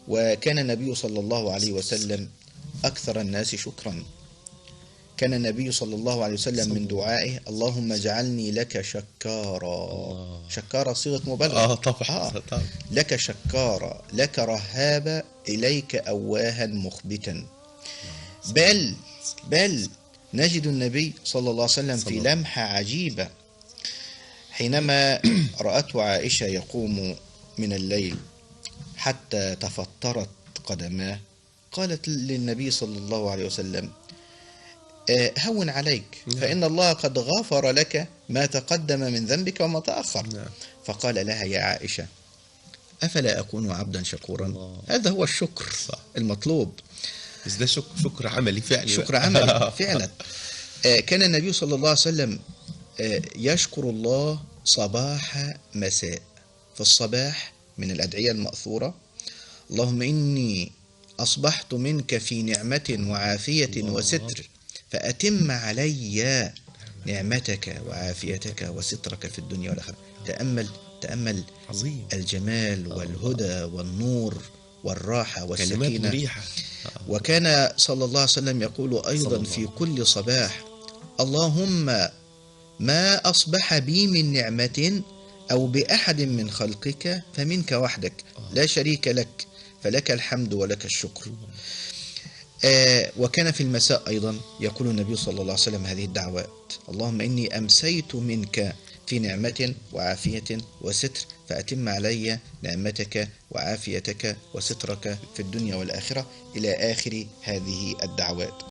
وكان النبي صلى الله عليه وسلم أكثر الناس شكرا. كان النبي صلى الله عليه وسلم من دعائه اللهم اجعلني لك شكارا. شكارا صيغة مبالغة. طبعا. لك شكارا، لك رهابا، إليك أواها مخبتا. بل نجد النبي صلى الله عليه وسلم في لمحة عجيبة حينما رأته عائشة يقوم من الليل حتى تفطرت قدماه، قالت للنبي صلى الله عليه وسلم هون عليك، فإن الله قد غفر لك ما تقدم من ذنبك وما تأخر. فقال لها يا عائشة أفلا أكون عبدا شكورا؟ هذا هو الشكر المطلوب. بس ده شكر عملي فعلا. شكر عملي فعلا. كان النبي صلى الله عليه وسلم يشكر الله صباح مساء. في الصباح من الأدعية المأثورة اللهم إني أصبحت منك في نعمة وعافية وستر فأتم علي نعمتك وعافيتك وسترك في الدنيا والآخرة. تأمل عظيم. الجمال والهدى والنور والراحة والسكينة. مريحة. وكان صلى الله عليه وسلم يقول أيضا في كل صباح اللهم ما أصبح بي من نعمة أو بأحد من خلقك فمنك وحدك لا شريك لك، فلك الحمد ولك الشكر. وكان في المساء أيضا يقول النبي صلى الله عليه وسلم هذه الدعوات اللهم إني أمسيت منك في نعمة وعافية وستر فأتم علي نعمتك وعافيتك وسترك في الدنيا والآخرة، إلى آخر هذه الدعوات.